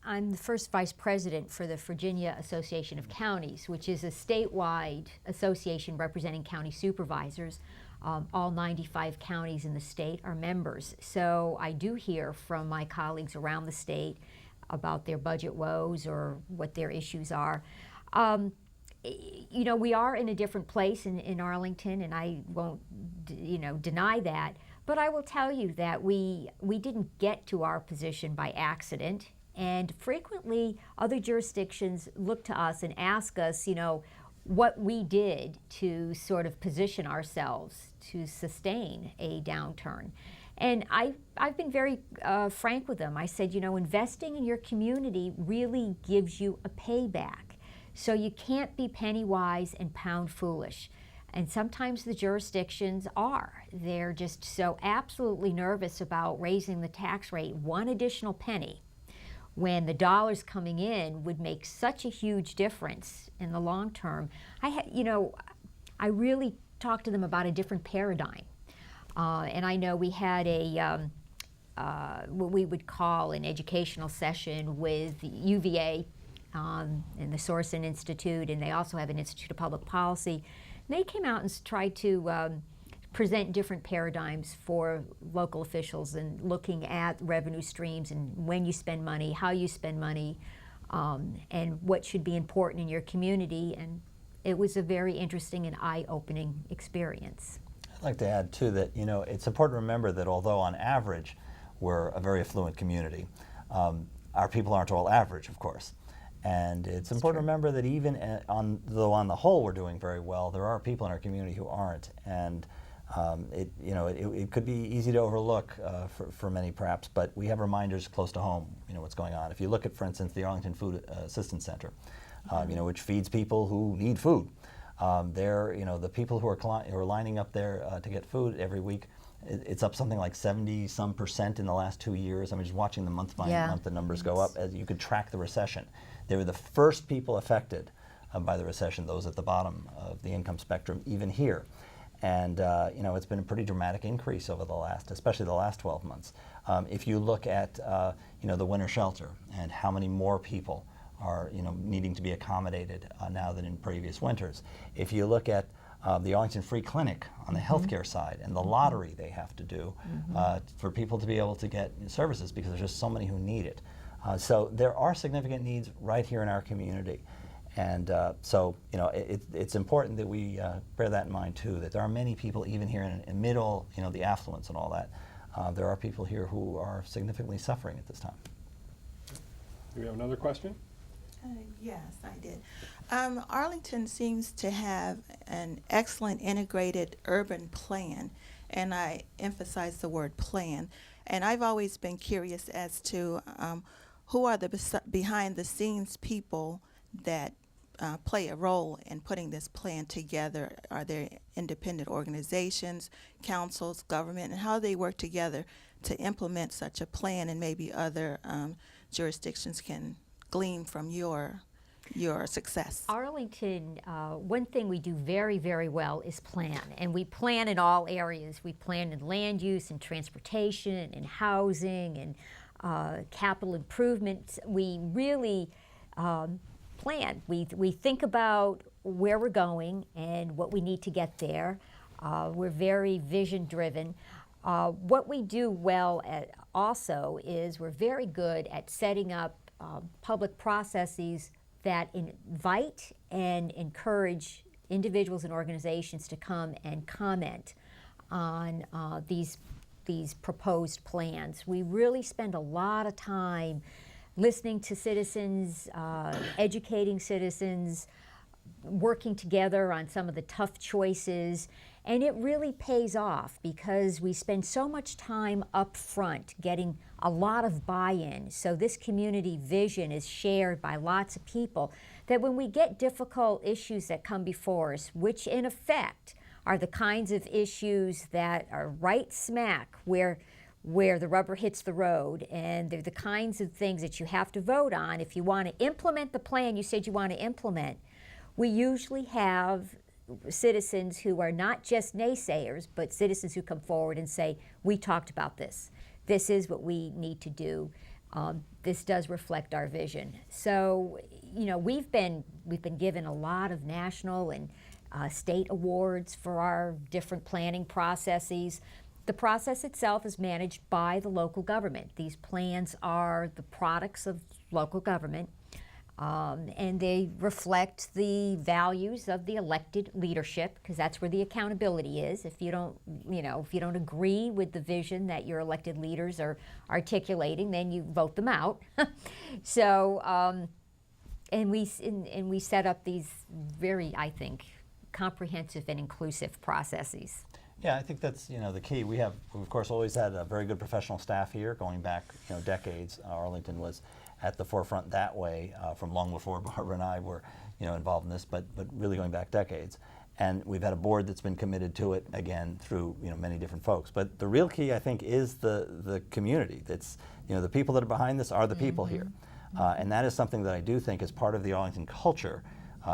Speaker 2: I'm the first vice president for the Virginia Association of Counties, which is a statewide association representing county supervisors. All 95 counties in the state are members. So I do hear from my colleagues around the state about their budget woes or what their issues are. We are in a different place in Arlington, and I won't deny that. But I will tell you that we didn't get to our position by accident. And frequently, other jurisdictions look to us and ask us, what we did to sort of position ourselves to sustain a downturn. And I've been very frank with them. I said, you know, investing in your community really gives you a payback. So you can't be penny wise and pound foolish. And sometimes the jurisdictions are. They're just so absolutely nervous about raising the tax rate one additional penny when the dollars coming in would make such a huge difference in the long term. I really talked to them about a different paradigm. And I know we had what we would call an educational session with UVA and the Sorensen Institute, and they also have an Institute of Public Policy. And they came out and tried to present different paradigms for local officials and looking at revenue streams and when you spend money, how you spend money, and what should be important in your community. And it was a very interesting and eye-opening experience.
Speaker 3: I'd like to add too that, you know, it's important to remember that although on average we're a very affluent community, our people aren't all average, of course. And it's important to remember that even though on the whole we're doing very well, there are people in our community who aren't. And it could be easy to overlook for many perhaps, but we have reminders close to home, you know, what's going on. If you look at, for instance, the Arlington Food Assistance Center, which feeds people who need food. The people who are lining up there to get food every week, it's up something like 70-some% in the last 2 years. I mean, just watching the month by month, the numbers go up. As you could track the recession. They were the first people affected by the recession, those at the bottom of the income spectrum, even here. And it's been a pretty dramatic increase over especially the last 12 months. If you look at the winter shelter and how many more people are needing to be accommodated now than in previous winters. If you look at the Arlington Free Clinic on the healthcare side and the lottery they have to do for people to be able to get services because there's just so many who need it. So there are significant needs right here in our community. And it's important that we bear that in mind too, that there are many people even here in middle, the affluence and all that. There are people here who are significantly suffering at this time.
Speaker 1: Do we have another question?
Speaker 6: Yes, I did. Arlington seems to have an excellent integrated urban plan, and I emphasize the word plan. And I've always been curious as to who are the behind-the-scenes people that play a role in putting this plan together. Are there independent organizations, councils, government, and how they work together to implement such a plan, and maybe other jurisdictions can glean from your success?
Speaker 2: Arlington, one thing we do very, very well is plan, and we plan in all areas. We plan in land use and transportation and housing and capital improvements. We really plan. We think about where we're going and what we need to get there. We're very vision-driven. What we do well also is we're very good at setting up public processes that invite and encourage individuals and organizations to come and comment on these proposed plans. We really spend a lot of time listening to citizens, educating citizens, working together on some of the tough choices. And it really pays off because we spend so much time up front getting a lot of buy-in. So this community vision is shared by lots of people that when we get difficult issues that come before us, which in effect are the kinds of issues that are right smack where the rubber hits the road, and they're the kinds of things that you have to vote on if you want to implement the plan you said you want to implement, we usually have citizens who are not just naysayers, but citizens who come forward and say, we talked about this. This is what we need to do. This does reflect our vision. So, we've been given a lot of national and state awards for our different planning processes. The process itself is managed by the local government. These plans are the products of local government. And they reflect the values of the elected leadership, because that's where the accountability is. If you don't agree with the vision that your elected leaders are articulating, then you vote them out. So, and we set up these very, I think, comprehensive and inclusive processes.
Speaker 3: Yeah, I think that's the key. We've of course always had a very good professional staff here, going back decades. Arlington was at the forefront that way from long before Barbara and I were involved in this, but really going back decades. And we've had a board that's been committed to it again through many different folks. But the real key, I think, is the community. That's the people that are behind this are the people here, and that is something that I do think is part of the Arlington culture.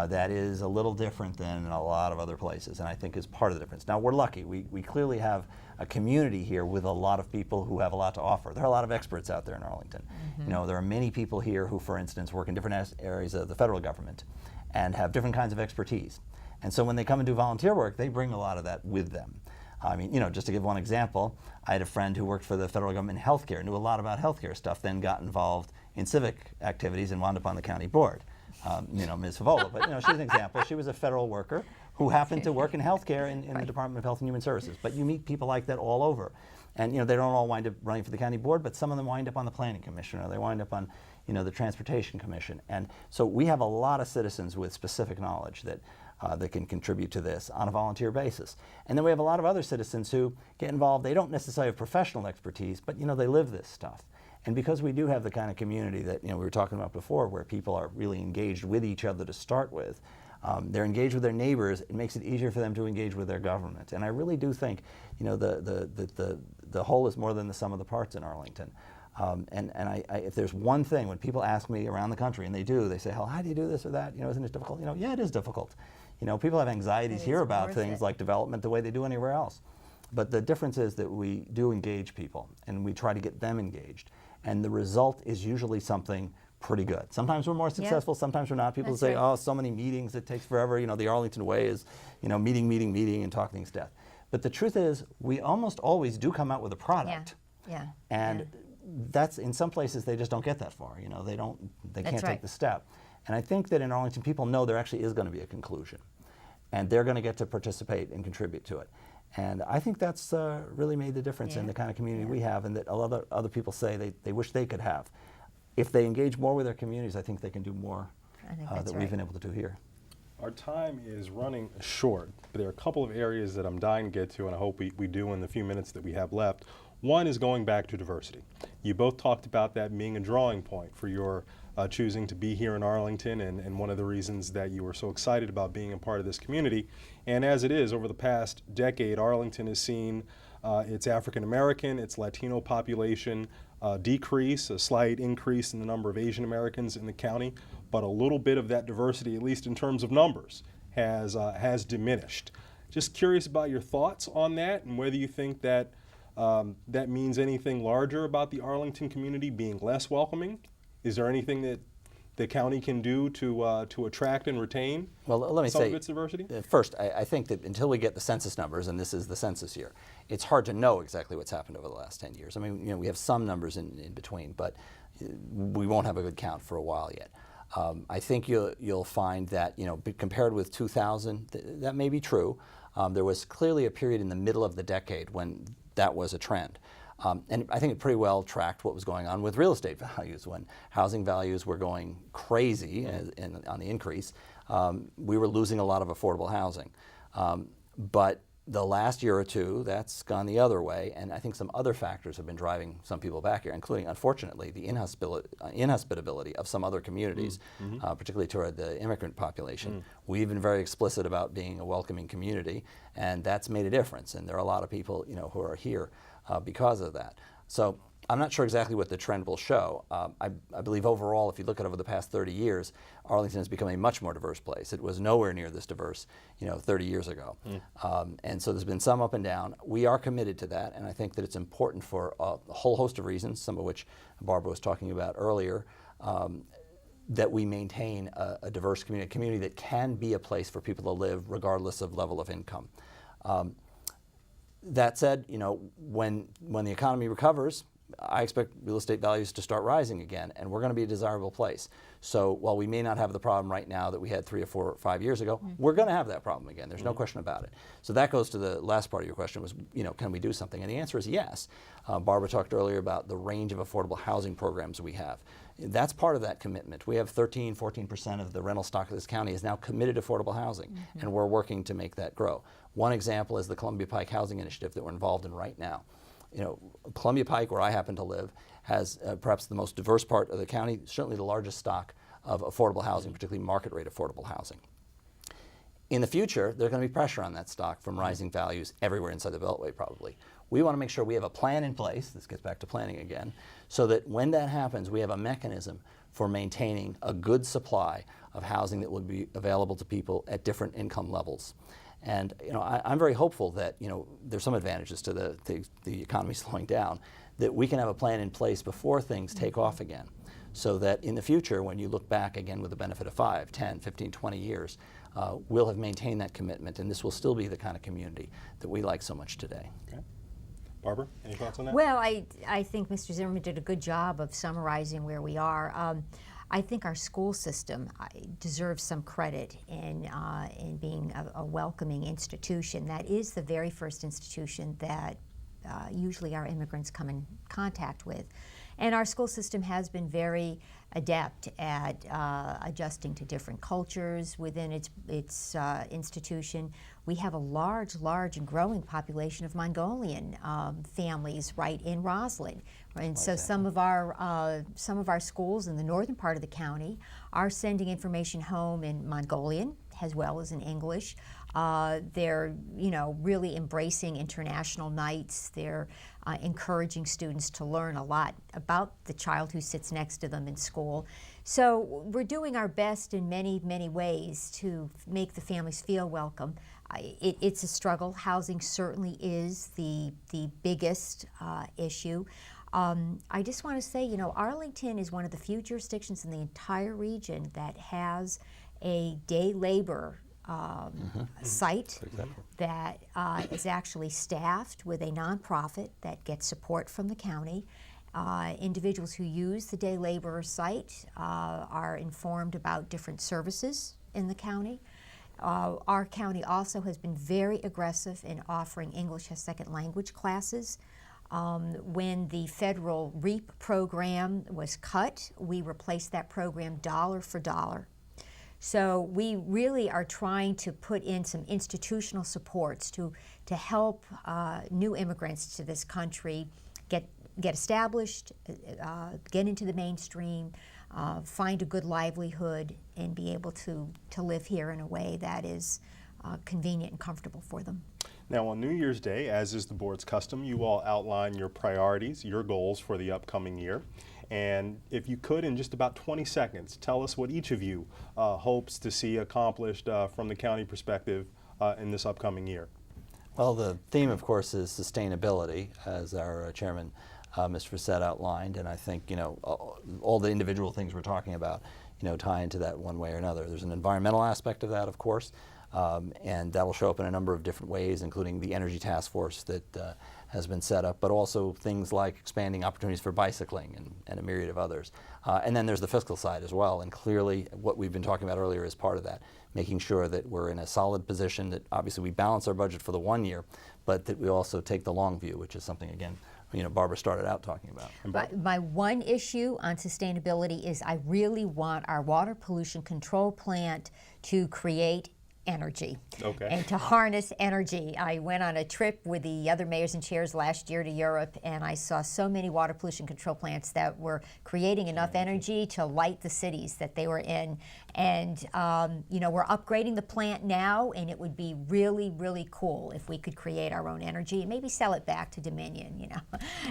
Speaker 3: That is a little different than in a lot of other places, and I think is part of the difference. Now, we're lucky. We clearly have a community here with a lot of people who have a lot to offer. There are a lot of experts out there in Arlington. There are many people here who, for instance, work in different areas of the federal government and have different kinds of expertise. And so when they come and do volunteer work, they bring a lot of that with them. I mean, just to give one example, I had a friend who worked for the federal government in healthcare, knew a lot about healthcare stuff, then got involved in civic activities and wound up on the county board. Ms. Favola, but she's an example. She was a federal worker who happened to work in healthcare in the Department of Health and Human Services. But you meet people like that all over. And they don't all wind up running for the county board, but some of them wind up on the planning commission, or they wind up on the transportation commission. And so we have a lot of citizens with specific knowledge that can contribute to this on a volunteer basis. And then we have a lot of other citizens who get involved. They don't necessarily have professional expertise, but they live this stuff. And because we do have the kind of community that we were talking about before, where people are really engaged with each other to start with, they're engaged with their neighbors, it makes it easier for them to engage with their government. And I really do think the whole is more than the sum of the parts in Arlington. And if there's one thing, when people ask me around the country, and they say, "Hell, how do you do this or that? Isn't it difficult?" Yeah, it is difficult. People have anxieties here about things like development the way they do anywhere else. But the difference is that we do engage people, and we try to get them engaged. And the result is usually something pretty good. Sometimes we're more successful, sometimes we're not. People say, "Oh, so many meetings, it takes forever." The Arlington way is, meeting, and talking things to death. But the truth is, we almost always do come out with a product. And that's, in some places, they just don't get that far. They can't take the step. And I think that in Arlington, people know there actually is going to be a conclusion, and they're going to get to participate and contribute to it. And I think that's really made the difference in the kind of community we have, and that a lot of other people say they wish they could have. If they engage more with their communities, I think they can do more that we've been able to do here.
Speaker 1: Our time is running short, but there are a couple of areas that I'm dying to get to, and I hope we do in the few minutes that we have left. One is going back to diversity. You both talked about that being a drawing point for your choosing to be here in Arlington, and one of the reasons that you were so excited about being a part of this community. And as it is, over the past decade, Arlington has seen its African American, its Latino population decrease, a slight increase in the number of Asian Americans in the county, but a little bit of that diversity, at least in terms of numbers, has diminished. Just curious about your thoughts on that, and whether you think that that means anything larger about the Arlington community being less welcoming. Is there anything that the county can do to attract and retain
Speaker 3: let me
Speaker 1: some
Speaker 3: say,
Speaker 1: of its diversity?
Speaker 3: First, I think that until we get the census numbers, and this is the census year, it's hard to know exactly what's happened over the last 10 years. I mean, we have some numbers in between, but we won't have a good count for a while yet. I think you'll find that, compared with 2000, that may be true. There was clearly a period in the middle of the decade when that was a trend. And I think it pretty well tracked what was going on with real estate values. When housing values were going crazy on the increase, we were losing a lot of affordable housing. But the last year or two, that's gone the other way, and I think some other factors have been driving some people back here, including, unfortunately, the inhospitability of some other communities, particularly toward the immigrant population. We've been very explicit about being a welcoming community, and that's made a difference, and there are a lot of people who are here because of that. So I'm not sure exactly what the trend will show. I believe overall, if you look at over the past 30 years, Arlington has become a much more diverse place. It was nowhere near this diverse, 30 years ago. And so there's been some up and down. We are committed to that, and I think that it's important for a whole host of reasons, some of which Barbara was talking about earlier, that we maintain a diverse community, a community that can be a place for people to live regardless of level of income. That said, when the economy recovers, I expect real estate values to start rising again, and we're going to be a desirable place. So while we may not have the problem right now that we had 3 or 4 or 5 years ago, we're going to have that problem again. There's no question about it. So that goes to the last part of your question was, can we do something? And the answer is yes. Barbara talked earlier about the range of affordable housing programs we have. That's part of that commitment. We have 14% of the rental stock of this county is now committed to affordable housing, and we're working to make that grow. One example is the Columbia Pike Housing Initiative that we're involved in right now. Columbia Pike, where I happen to live, has perhaps the most diverse part of the county, certainly the largest stock of affordable housing, particularly market rate affordable housing. In the future, there's going to be pressure on that stock from rising values everywhere inside the Beltway probably. We want to make sure we have a plan in place, this gets back to planning again, so that when that happens, we have a mechanism for maintaining a good supply of housing that will be available to people at different income levels. And I'm very hopeful that there's some advantages to the economy slowing down, that we can have a plan in place before things take off again, so that in the future, when you look back again with the benefit of 5, 10, 15, 20 years, we'll have maintained that commitment, and this will still be the kind of community that we like so much today.
Speaker 1: Okay. Barbara, any thoughts on that?
Speaker 2: Well, I think Mr. Zimmerman did a good job of summarizing where we are. I think our school system deserves some credit in being a welcoming institution. That is the very first institution that usually our immigrants come in contact with. And our school system has been very adept at adjusting to different cultures within its institution. We have a large and growing population of Mongolian families right in Roslyn. And so some of our schools in the northern part of the county are sending information home in Mongolian as well as in English. They're really embracing international nights. They're encouraging students to learn a lot about the child who sits next to them in school. So we're doing our best in many ways to make the families feel welcome. It's a struggle. Housing certainly is the biggest issue. I just want to say, Arlington is one of the few jurisdictions in the entire region that has a day labor site that is actually staffed with a nonprofit that gets support from the county. Individuals who use the day labor site are informed about different services in the county. Our county also has been very aggressive in offering English as second language classes. When the federal REAP program was cut, we replaced that program dollar for dollar. So we really are trying to put in some institutional supports to help new immigrants to this country get established, get into the mainstream, find a good livelihood, and be able to live here in a way that is convenient and comfortable for them.
Speaker 1: Now on New Year's Day, as is the board's custom, you all outline your priorities, your goals for the upcoming year. And if you could, in just about 20 seconds, tell us what each of you hopes to see accomplished from the county perspective in this upcoming year.
Speaker 3: Well, the theme, of course, is sustainability, as our chairman, Mr. Fassett, outlined. And I think, all the individual things we're talking about, tie into that one way or another. There's an environmental aspect of that, of course, and that will show up in a number of different ways, including the energy task force that has been set up, but also things like expanding opportunities for bicycling and a myriad of others. And then there's the fiscal side as well, and clearly what we've been talking about earlier is part of that, making sure that we're in a solid position, that obviously we balance our budget for the 1 year, but that we also take the long view, which is something, again, Barbara started out talking about.
Speaker 2: My one issue on sustainability is I really want our water pollution control plant to create energy and to harness energy. I went on a trip with the other mayors and chairs last year to Europe, and I saw so many water pollution control plants that were creating enough energy to light the cities that they were in. And we're upgrading the plant now, and it would be really cool if we could create our own energy and maybe sell it back to Dominion.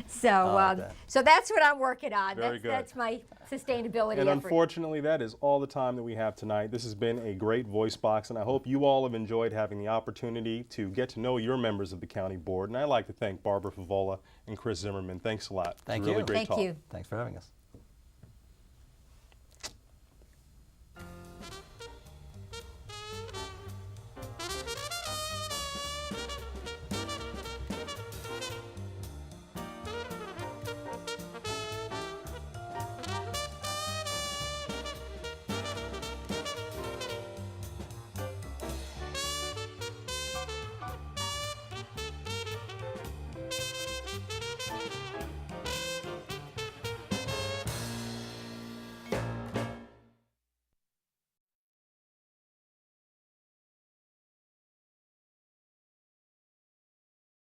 Speaker 2: So so that's what I'm working on. That's my sustainability
Speaker 1: And
Speaker 2: effort.
Speaker 1: unfortunately, that is all the time that we have tonight. This has been a great Voice Box, and I hope you all have enjoyed having the opportunity to get to know your members of the county board. And I'd like to thank Barbara Favola and Chris Zimmerman. Thanks a lot.
Speaker 3: Thank
Speaker 1: Really
Speaker 3: you.
Speaker 1: great talk.
Speaker 2: Thank you.
Speaker 3: Thanks for having us.